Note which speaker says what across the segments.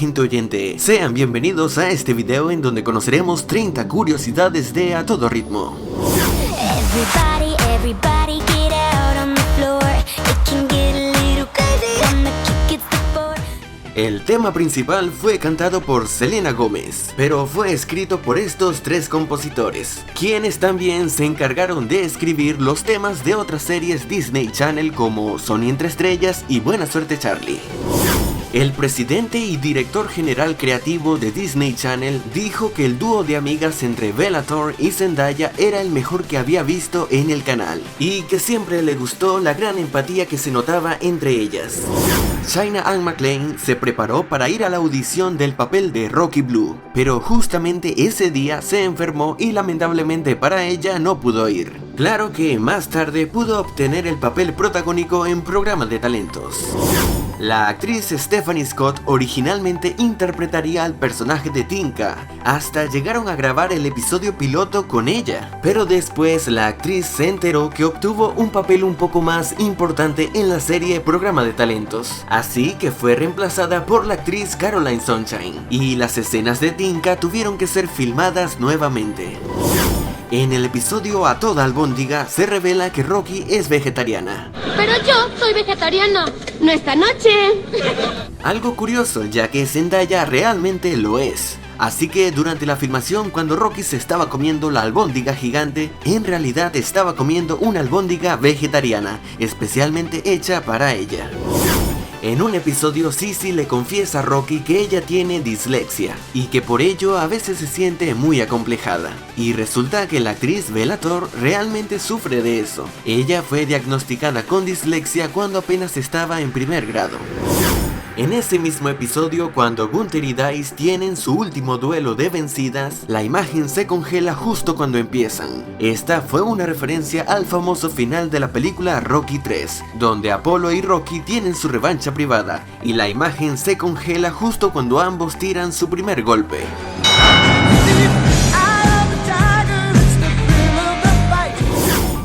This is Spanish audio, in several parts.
Speaker 1: gente oyente, sean bienvenidos a este video en donde conoceremos 30 curiosidades de A Todo Ritmo. Everybody get out on the floor. It can get a little crazy when the kick hits the floor. El tema principal fue cantado por Selena Gómez, pero fue escrito por estos tres compositores, quienes también se encargaron de escribir los temas de otras series Disney Channel como Sony entre Estrellas y Buena Suerte Charlie. El presidente y director general creativo de Disney Channel dijo que el dúo de amigas entre Bellator y Zendaya era el mejor que había visto en el canal, y que siempre le gustó la gran empatía que se notaba entre ellas. China Anne McClain se preparó para ir a la audición del papel de Rocky Blue, pero justamente ese día se enfermó y lamentablemente para ella no pudo ir. Claro que más tarde pudo obtener el papel protagónico en Programa de Talentos. La actriz Stephanie Scott originalmente interpretaría al personaje de Tinka, hasta llegaron a grabar el episodio piloto con ella, pero después la actriz se enteró que obtuvo un papel un poco más importante en la serie Programa de Talentos, así que fue reemplazada por la actriz Caroline Sunshine, y las escenas de Tinka tuvieron que ser filmadas nuevamente. En el episodio A Toda Albóndiga se revela que Rocky es vegetariana.
Speaker 2: Pero yo soy vegetariana, no esta noche.
Speaker 1: Algo curioso, ya que Zendaya realmente lo es. Así que durante la filmación, cuando Rocky se estaba comiendo la albóndiga gigante, en realidad estaba comiendo una albóndiga vegetariana, especialmente hecha para ella. En un episodio, Sissy le confiesa a Rocky que ella tiene dislexia y que por ello a veces se siente muy acomplejada. Y resulta que la actriz Bellator realmente sufre de eso. Ella fue diagnosticada con dislexia cuando apenas estaba en primer grado. En ese mismo episodio, cuando Gunther y Dice tienen su último duelo de vencidas, la imagen se congela justo cuando empiezan. Esta fue una referencia al famoso final de la película Rocky 3, donde Apollo y Rocky tienen su revancha privada, y la imagen se congela justo cuando ambos tiran su primer golpe.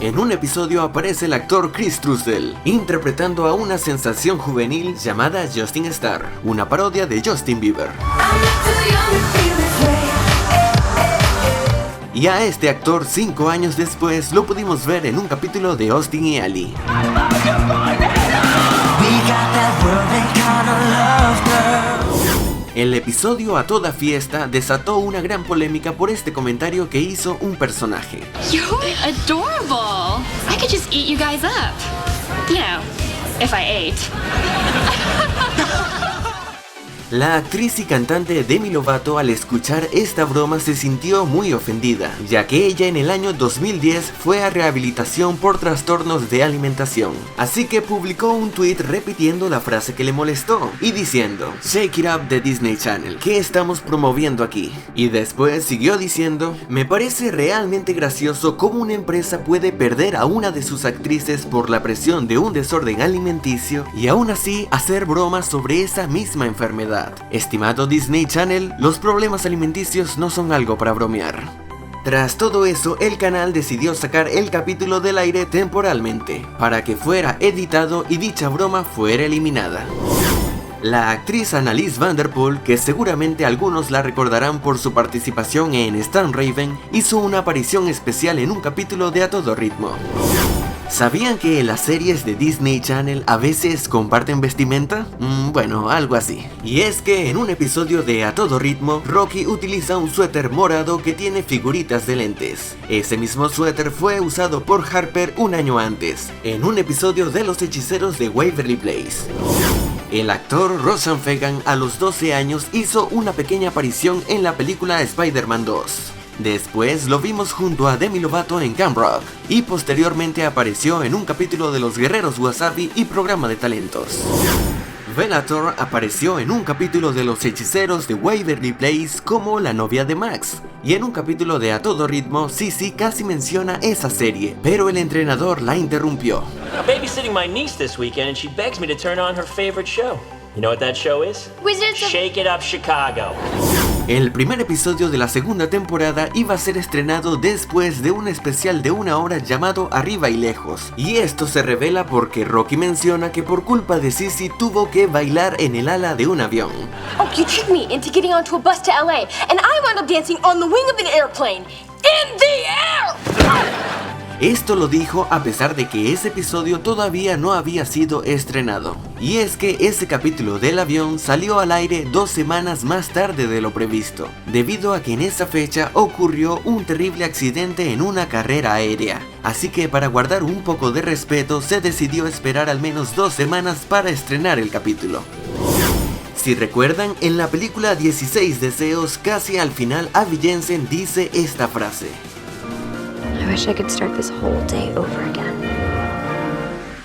Speaker 1: En un episodio aparece el actor Chris Trussell, interpretando a una sensación juvenil llamada Justin Starr, una parodia de Justin Bieber. Y a este actor 5 años después lo pudimos ver en un capítulo de Austin y Ally. El episodio A Toda Fiesta desató una gran polémica por este comentario que hizo un personaje.
Speaker 3: You're adorable. I could just eat you guys up. You know, if I ate.
Speaker 1: La actriz y cantante Demi Lovato al escuchar esta broma se sintió muy ofendida, ya que ella en el año 2010 fue a rehabilitación por trastornos de alimentación. Así que publicó un tweet repitiendo la frase que le molestó y diciendo: "Shake it up de Disney Channel, ¿qué estamos promoviendo aquí?". Y después siguió diciendo: "Me parece realmente gracioso cómo una empresa puede perder a una de sus actrices por la presión de un desorden alimenticio y aún así hacer bromas sobre esa misma enfermedad. Estimado Disney Channel, los problemas alimenticios no son algo para bromear". Tras todo eso, el canal decidió sacar el capítulo del aire temporalmente, para que fuera editado y dicha broma fuera eliminada. La actriz Annalise Van der Pol, que seguramente algunos la recordarán por su participación en Stan Raven, hizo una aparición especial en un capítulo de A Todo Ritmo. ¿Sabían que las series de Disney Channel a veces comparten vestimenta? Bueno, algo así. Y es que en un episodio de A Todo Ritmo, Rocky utiliza un suéter morado que tiene figuritas de lentes. Ese mismo suéter fue usado por Harper un año antes, en un episodio de Los Hechiceros de Waverly Place. El actor Roshan Fegan a los 12 años hizo una pequeña aparición en la película Spider-Man 2. Después lo vimos junto a Demi Lovato en Camp Rock, y posteriormente apareció en un capítulo de Los Guerreros Wasabi y Programa de Talentos. Bellator apareció en un capítulo de Los Hechiceros de Waverly Place como la novia de Max, y en un capítulo de A Todo Ritmo, Sissy casi menciona esa serie, pero el entrenador la interrumpió.
Speaker 4: I'm babysitting my niece this weekend and she begs me to turn on her favorite show. You know what that show is?
Speaker 2: Wizards of...
Speaker 4: Shake It Up Chicago.
Speaker 1: El primer episodio de la segunda temporada iba a ser estrenado después de un especial de 1 hora llamado Arriba y Lejos, y esto se revela porque Rocky menciona que por culpa de Sissy tuvo que bailar en el ala de un avión.
Speaker 5: Oh, you tricked me into getting onto a bus to LA, and I wound up dancing on the wing of an airplane. In the air!
Speaker 1: Esto lo dijo a pesar de que ese episodio todavía no había sido estrenado. Y es que ese capítulo del avión salió al aire 2 semanas más tarde de lo previsto, debido a que en esa fecha ocurrió un terrible accidente en una carrera aérea. Así que para guardar un poco de respeto se decidió esperar al menos 2 semanas para estrenar el capítulo. Si recuerdan, en la película 16 Deseos, casi al final Abby Jensen dice esta frase:
Speaker 5: I wish I could start this whole day over again.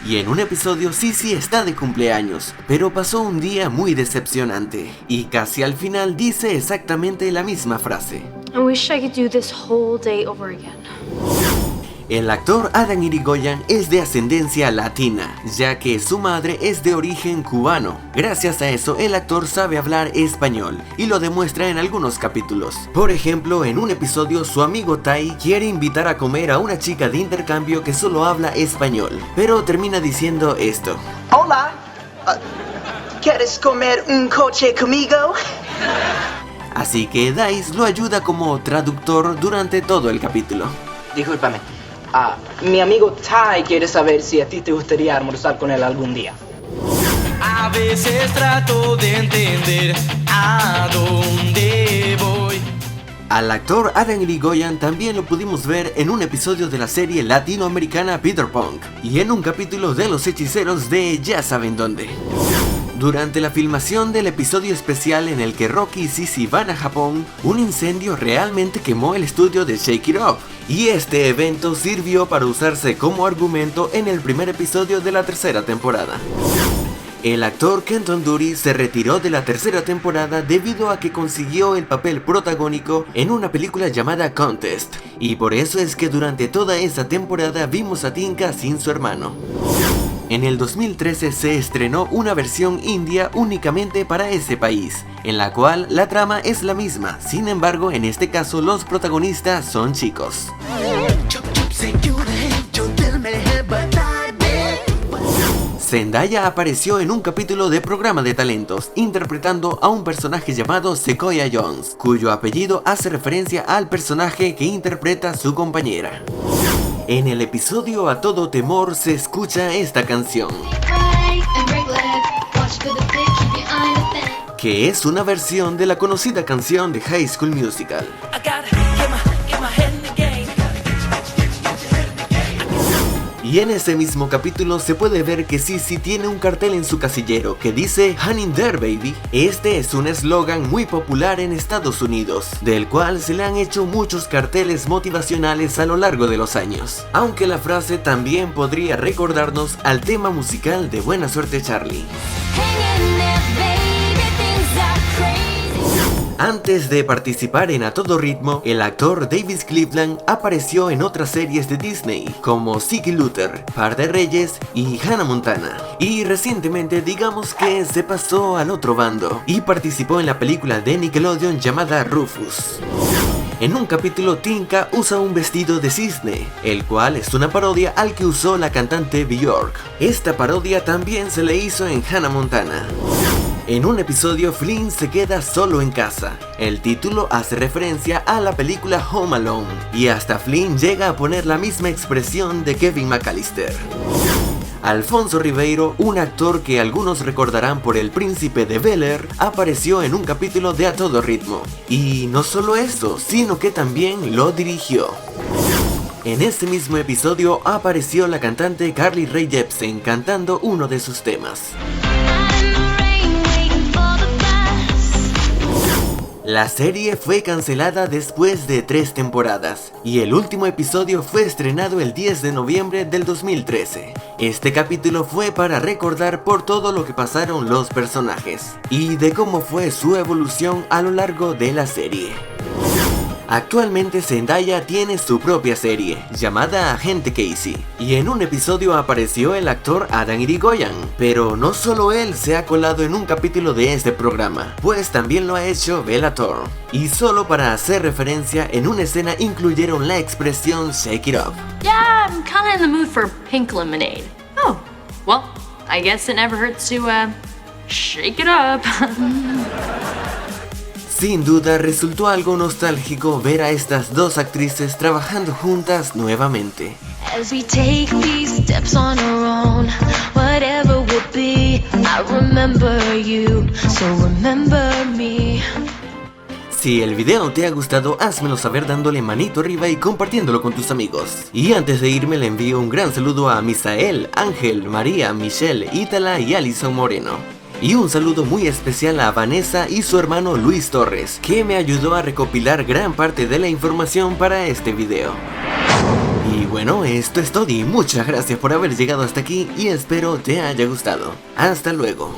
Speaker 1: Y en un episodio Sissy está de cumpleaños, pero pasó un día muy decepcionante, y casi al final dice exactamente la misma frase.
Speaker 5: I wish I could do this whole day over again.
Speaker 1: El actor Adam Irigoyen es de ascendencia latina, ya que su madre es de origen cubano. Gracias a eso, el actor sabe hablar español, y lo demuestra en algunos capítulos. Por ejemplo, en un episodio su amigo Tai quiere invitar a comer a una chica de intercambio que solo habla español, pero termina diciendo esto.
Speaker 6: Hola, ¿quieres comer un coche conmigo?
Speaker 1: Así que Dice lo ayuda como traductor durante todo el capítulo.
Speaker 6: Discúlpame. Mi amigo Tai quiere saber si a ti te gustaría almorzar con él algún día.
Speaker 7: A veces trato de entender a dónde voy.
Speaker 1: Al actor Adam Irigoyen también lo pudimos ver en un episodio de la serie latinoamericana Peter Punk y en un capítulo de Los Hechiceros de Ya saben dónde. Durante la filmación del episodio especial en el que Rocky y Sissy van a Japón, un incendio realmente quemó el estudio de Shake It Up, y este evento sirvió para usarse como argumento en el primer episodio de la tercera temporada. El actor Kenton Dury se retiró de la tercera temporada debido a que consiguió el papel protagónico en una película llamada Contest, y por eso es que durante toda esa temporada vimos a Tinka sin su hermano. En el 2013 se estrenó una versión india únicamente para ese país, en la cual la trama es la misma, sin embargo en este caso los protagonistas son chicos. Zendaya apareció en un capítulo de Programa de Talentos, interpretando a un personaje llamado Sequoia Jones, cuyo apellido hace referencia al personaje que interpreta su compañera. En el episodio A Todo Temor se escucha esta canción, que es una versión de la conocida canción de High School Musical. Y en ese mismo capítulo se puede ver que Sissy tiene un cartel en su casillero que dice "Hang in there, baby". Este es un eslogan muy popular en Estados Unidos, del cual se le han hecho muchos carteles motivacionales a lo largo de los años. Aunque la frase también podría recordarnos al tema musical de Buena Suerte Charlie. Antes de participar en A Todo Ritmo, el actor Davis Cleveland apareció en otras series de Disney, como Ziggy Luther, Par de Reyes y Hannah Montana. Y recientemente digamos que se pasó al otro bando, y participó en la película de Nickelodeon llamada Rufus. En un capítulo Tinka usa un vestido de cisne, el cual es una parodia al que usó la cantante Björk. Esta parodia también se le hizo en Hannah Montana. En un episodio Flynn se queda solo en casa. El título hace referencia a la película Home Alone, y hasta Flynn llega a poner la misma expresión de Kevin McAllister. Alfonso Ribeiro, un actor que algunos recordarán por El Príncipe de Bel-Air, apareció en un capítulo de A Todo Ritmo. Y no solo eso, sino que también lo dirigió. En ese mismo episodio apareció la cantante Carly Rae Jepsen cantando uno de sus temas. La serie fue cancelada después de 3 temporadas, y el último episodio fue estrenado el 10 de noviembre del 2013. Este capítulo fue para recordar por todo lo que pasaron los personajes, y de cómo fue su evolución a lo largo de la serie. Actualmente Zendaya tiene su propia serie, llamada Agente Casey, y en un episodio apareció el actor Adam Irigoyen, pero no solo él se ha colado en un capítulo de este programa, pues también lo ha hecho Bellator. Y solo para hacer referencia, en una escena incluyeron la expresión Shake It Up.
Speaker 8: Yeah, I'm kinda in the mood for pink lemonade. Oh, well, I guess it never hurts to, shake it up.
Speaker 1: Sin duda resultó algo nostálgico ver a estas dos actrices trabajando juntas nuevamente.
Speaker 2: As we take these steps on our own, whatever will be, I remember you, so remember me.
Speaker 1: Si el video te ha gustado, házmelo saber dándole manito arriba y compartiéndolo con tus amigos. Y antes de irme le envío un gran saludo a Misael, Ángel, María, Michelle, Ítala y Alison Moreno. Y un saludo muy especial a Vanessa y su hermano Luis Torres, que me ayudó a recopilar gran parte de la información para este video. Y bueno, esto es todo y muchas gracias por haber llegado hasta aquí y espero te haya gustado. Hasta luego.